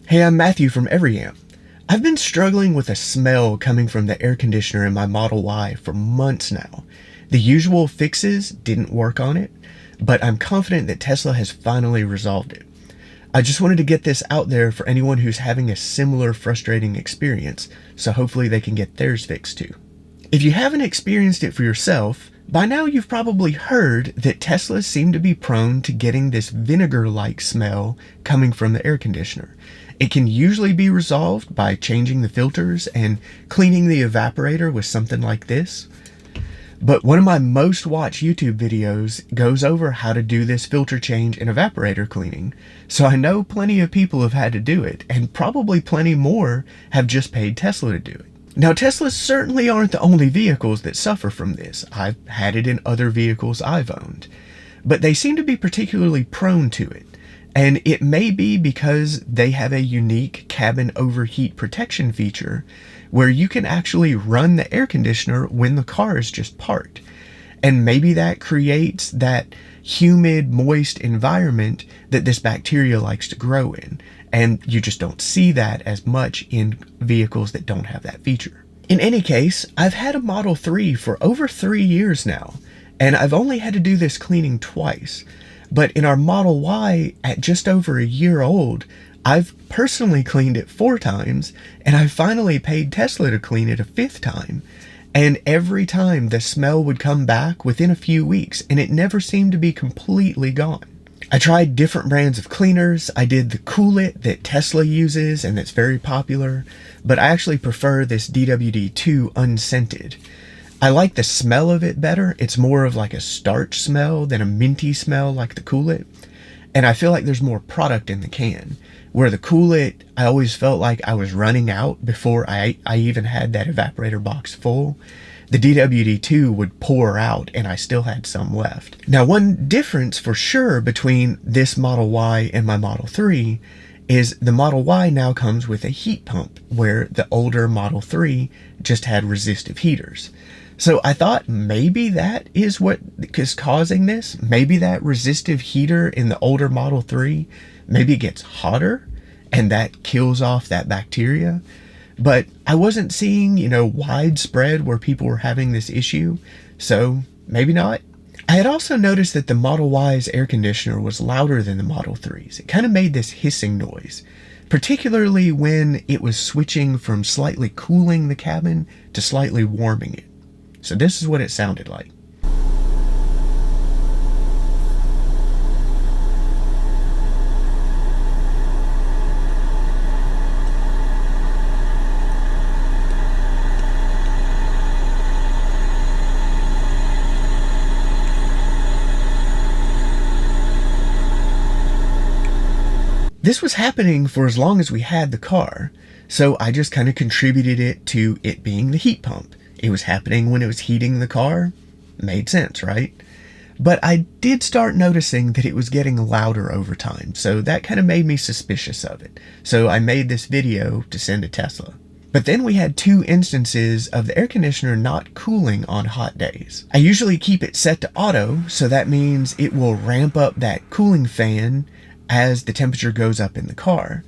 Hey, I'm Matthew from Everyamp. I've been struggling with a smell coming from the air conditioner in my Model Y for months now. The usual fixes didn't work on it, but I'm confident that Tesla has finally resolved it. I just wanted to get this out there for anyone who's having a similar frustrating experience, so hopefully they can get theirs fixed too. If you haven't experienced it for yourself, by now you've probably heard that Teslas seem to be prone to getting this vinegar-like smell coming from the air conditioner. It can usually be resolved by changing the filters and cleaning the evaporator with something like this. But one of my most watched YouTube videos goes over how to do this filter change and evaporator cleaning. So I know plenty of people have had to do it, and probably plenty more have just paid Tesla to do it. Now, Teslas certainly aren't the only vehicles that suffer from this. I've had it in other vehicles I've owned. But they seem to be particularly prone to it. And it may be because they have a unique cabin overheat protection feature where you can actually run the air conditioner when the car is just parked. And maybe that creates that humid, moist environment that this bacteria likes to grow in. And you just don't see that as much in vehicles that don't have that feature. In any case, I've had a Model 3 for over 3 years now, and I've only had to do this cleaning twice. But in our Model Y, at just over a year old, I've personally cleaned it 4 times, and I finally paid Tesla to clean it a 5th time. And every time the smell would come back within a few weeks, and it never seemed to be completely gone. I tried different brands of cleaners. I did the kool-it that Tesla uses and that's very popular, but I actually prefer this DWD-2 unscented. I like the smell of it better. It's more of like a starch smell than a minty smell like the kool-it. And I feel like there's more product in the can. Where the kool-it, I always felt like I was running out before I even had that evaporator box full. The DWD-2 would pour out and I still had some left. Now, one difference for sure between this Model Y and my Model 3 is the Model Y now comes with a heat pump, where the older Model 3 just had resistive heaters. So I thought maybe that is what is causing this. Maybe that resistive heater in the older Model 3 maybe gets hotter and that kills off that bacteria. But I wasn't seeing, widespread where people were having this issue. So maybe not. I had also noticed that the Model Y's air conditioner was louder than the Model 3's. It kind of made this hissing noise, particularly when it was switching from slightly cooling the cabin to slightly warming it. So this is what it sounded like. This was happening for as long as we had the car, so I just kind of contributed it to it being the heat pump. It was happening when it was heating the car. Made sense, right? But I did start noticing that it was getting louder over time, so that kind of made me suspicious of it. So I made this video to send to Tesla. But then we had 2 instances of the air conditioner not cooling on hot days. I usually keep it set to auto, so that means it will ramp up that cooling fan as the temperature goes up in the car.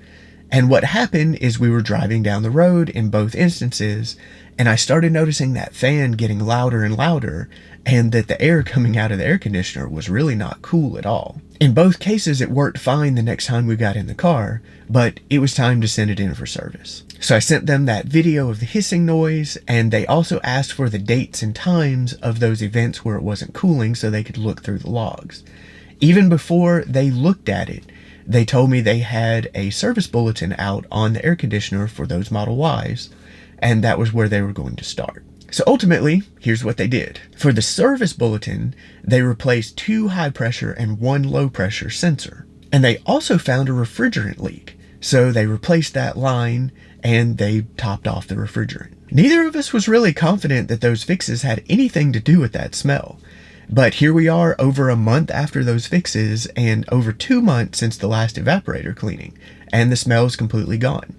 And what happened is we were driving down the road in both instances, and I started noticing that fan getting louder and louder, and that the air coming out of the air conditioner was really not cool at all. In both cases, it worked fine the next time we got in the car, but it was time to send it in for service. So I sent them that video of the hissing noise, and they also asked for the dates and times of those events where it wasn't cooling so they could look through the logs. Even before they looked at it, they told me they had a service bulletin out on the air conditioner for those Model Ys, and that was where they were going to start. So ultimately, here's what they did. For the service bulletin, they replaced 2 high pressure and 1 low pressure sensor. And they also found a refrigerant leak. So they replaced that line and they topped off the refrigerant. Neither of us was really confident that those fixes had anything to do with that smell. But here we are over a month after those fixes and over 2 months since the last evaporator cleaning, and the smell is completely gone.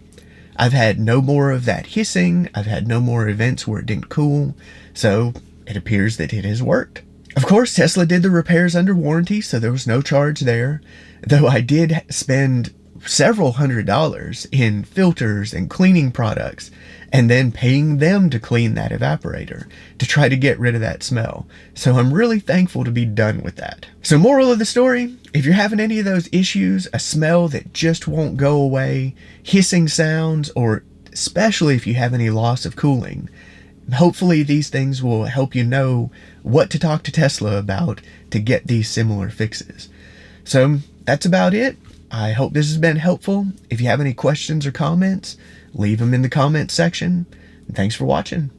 I've had no more of that hissing, I've had no more events where it didn't cool, so it appears that it has worked. Of course, Tesla did the repairs under warranty, so there was no charge there, though I did spend several $100s in filters and cleaning products, and then paying them to clean that evaporator to try to get rid of that smell. So I'm really thankful to be done with that. So moral of the story, if you're having any of those issues, a smell that just won't go away, hissing sounds, or especially if you have any loss of cooling, hopefully these things will help you know what to talk to Tesla about to get these similar fixes. So that's about it. I hope this has been helpful. If you have any questions or comments, leave them in the comments section. And thanks for watching.